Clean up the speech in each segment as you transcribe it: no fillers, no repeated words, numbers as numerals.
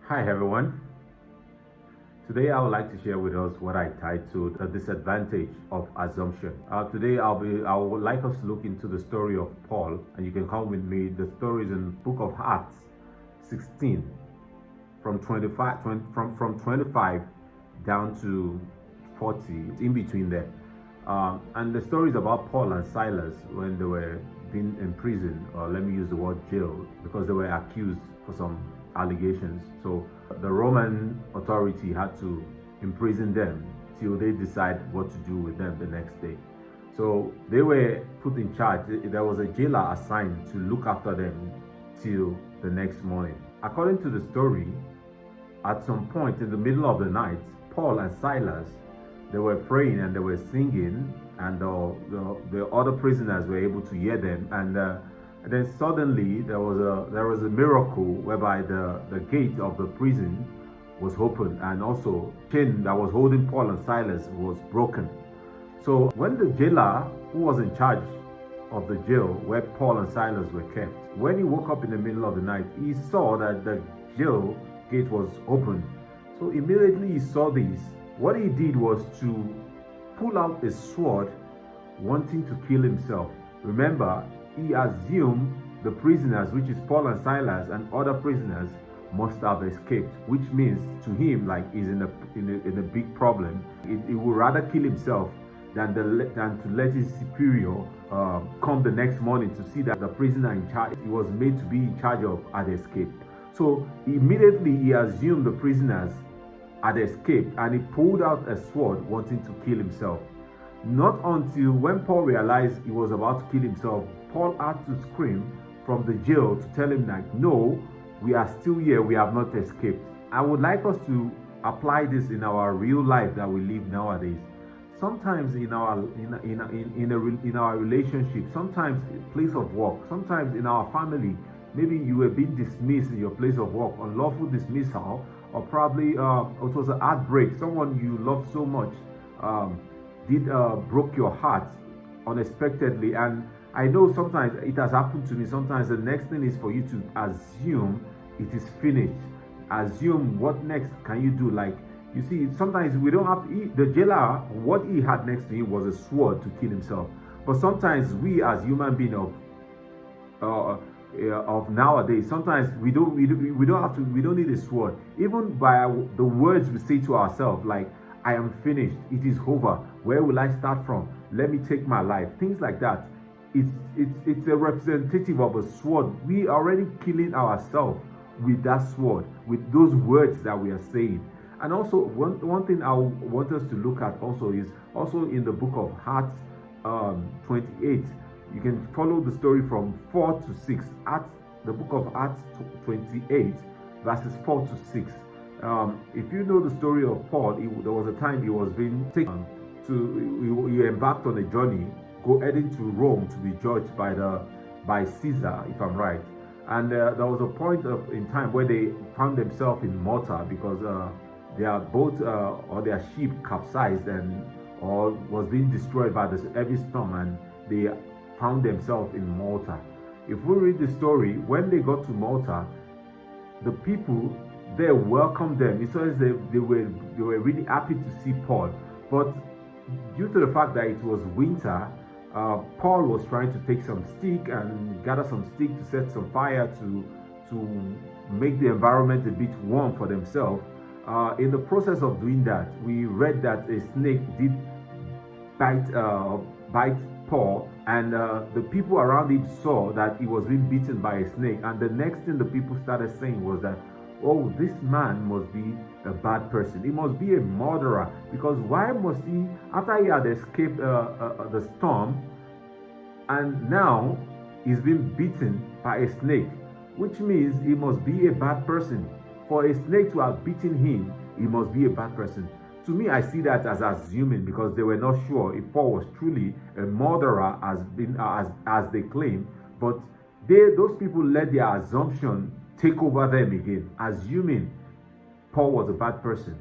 Hi everyone. Today I would like to share with us what I titled "The Disadvantage of Assumption." Today I would like us to look into the story of Paul, and you can come with me. The story is in Book of Acts 16 from 25 down to 40. It's in between there. And the story is about Paul and Silas when they were being imprisoned, or let me use the word jail, because they were accused for some allegations. So the Roman authority had to imprison them till they decide what to do with them the next day. So they were put in charge. There was a jailer assigned to look after them till the next morning. According to the story, at some point in the middle of the night, Paul and Silas, they were praying and they were singing, and the other prisoners were able to hear them. And then suddenly there was a miracle whereby the gate of the prison was opened, and also chain that was holding Paul and Silas was broken. So when the jailer, who was in charge of the jail where Paul and Silas were kept, when he woke up in the middle of the night, he saw that the jail gate was open. So immediately he saw this. What he did was to pull out a sword, wanting to kill himself. Remember, he assumed the prisoners, which is Paul and Silas and other prisoners, must have escaped, which means to him, like, he's in a big problem. He would rather kill himself than to let his superior come the next morning to see that the prisoner in charge he was made to be in charge of had escaped. So immediately he assumed the prisoners had escaped, and he pulled out a sword wanting to kill himself. Not until when Paul realized he was about to kill himself, Paul had to scream from the jail to tell him, like, no, we are still here, we have not escaped. I would like us to apply this in our real life that we live nowadays. Sometimes in our relationship, sometimes place of work, sometimes in our family, maybe you were being dismissed in your place of work, unlawful dismissal, or probably it was an heartbreak. Someone you love so much broke your heart unexpectedly. And I know sometimes it has happened to me. Sometimes the next thing is for you to assume it is finished. Assume what next can you do. Like, you see, sometimes we don't have to. The jailer, what he had next to him was a sword to kill himself. But sometimes we as human beings of nowadays, sometimes we don't need a sword. Even by the words we say to ourselves, like, I am finished, it is over, where will I start from, let me take my life, things like that. It's a representative of a sword. We are already killing ourselves with that sword, with those words that we are saying. And also one thing I want us to look at also is also in the book of Acts 28. You can follow the story from 4 to 6. Acts, the book of Acts 28, verses 4 to 6. If you know the story of Paul, there was a time he was being taken he embarked on a journey, heading to Rome to be judged by Caesar, if I'm right. And there was a point in time where they found themselves in Malta because their boat or their ship capsized or was being destroyed by this heavy storm, and they found themselves in Malta. If we read the story, when they got to Malta, the people there welcomed them. It says they were really happy to see Paul. But due to the fact that it was winter, Paul was trying to take some stick and gather some stick to set some fire to make the environment a bit warm for themselves. In the process of doing that, we read that a snake did bite Paul, and the people around him saw that he was being bitten by a snake. And the next thing the people started saying was that, oh, this man must be a bad person. He must be a murderer, because why must he, after he had escaped the storm, and now he's been bitten by a snake, which means he must be a bad person. For a snake to have bitten him, he must be a bad person. To me, I see that as assuming, because they were not sure if Paul was truly a murderer as they claim. But those people let their assumption take over them again, assuming Paul was a bad person.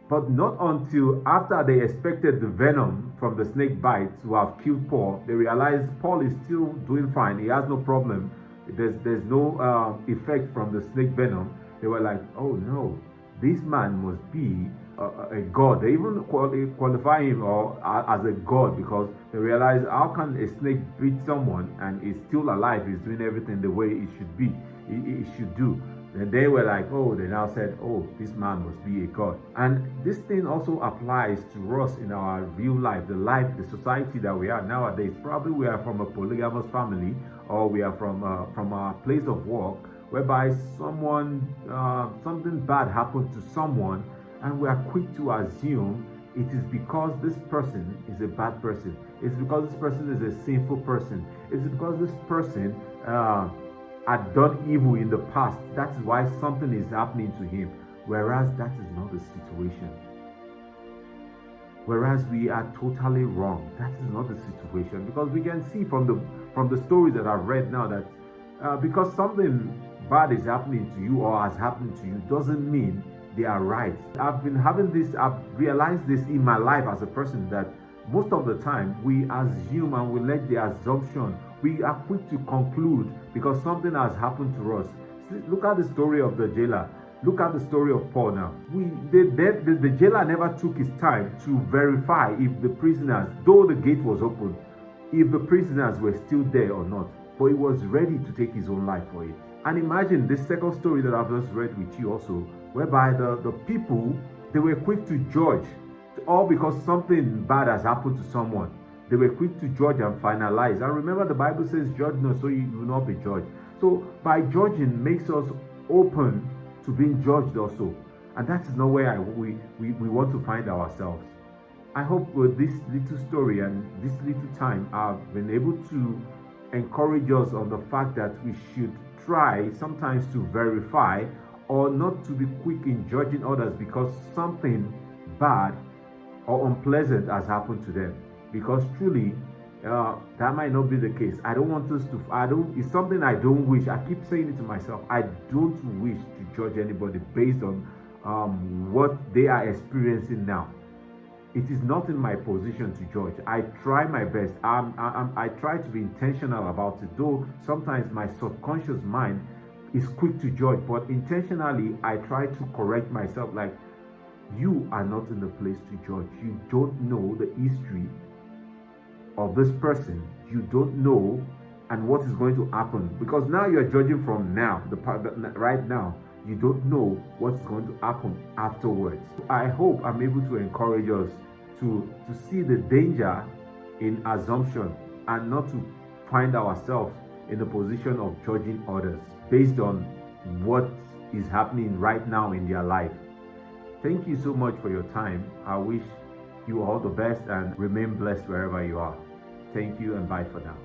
But not until after they expected the venom from the snake bite to have killed Paul, they realized Paul is still doing fine. He has no problem. There's no effect from the snake venom. They were like, oh no, this man must be a god. They even qualify him as a god, because they realize, how can a snake beat someone and is still alive, is doing everything the way it should be, it should do. And they were like, oh, they now said, oh, this man must be a god. And this thing also applies to us in our real life, the society that we are nowadays. Probably we are from a polygamous family, or we are from our place of work, whereby something bad happened to someone, and we are quick to assume it is because this person is a bad person. It's because this person is a sinful person. It's because this person had done evil in the past. That is why something is happening to him. Whereas that is not the situation. Whereas we are totally wrong. That is not the situation. Because we can see from the stories that I've read now that because something bad is happening to you or has happened to you doesn't mean they are right. I've realized this in my life as a person, that most of the time we assume and we let the assumption, we are quick to conclude because something has happened to us. See, look at the story of the jailer. Look at the story of Paul now. The jailer never took his time to verify if the prisoners, though the gate was open, if the prisoners were still there or not. But he was ready to take his own life for it. And imagine this second story that I've just read with you also, whereby the people, they were quick to judge, all because something bad has happened to someone. They were quick to judge and finalize. And remember, the Bible says, judge not, so you will not be judged. So by judging makes us open to being judged also. And that is not where we want to find ourselves. I hope with this little story and this little time, I've been able to encourage us on the fact that we should try sometimes to verify, or not to be quick in judging others because something bad or unpleasant has happened to them. Because truly, that might not be the case. I don't want us to, it's something I don't wish. I keep saying it to myself. I don't wish to judge anybody based on what they are experiencing now. It is not in my position to judge. I try my best. I try to be intentional about it, though sometimes my subconscious mind is quick to judge, but intentionally I try to correct myself, like, you are not in the place to judge. You don't know the history of this person. You don't know and what is going to happen, because now you're judging from now, right now. You don't know what's going to happen afterwards. I hope I'm able to encourage us to see the danger in assumption, and not to find ourselves in the position of judging others based on what is happening right now in their life. Thank you so much for your time. I wish you all the best and remain blessed wherever you are. Thank you, and bye for now.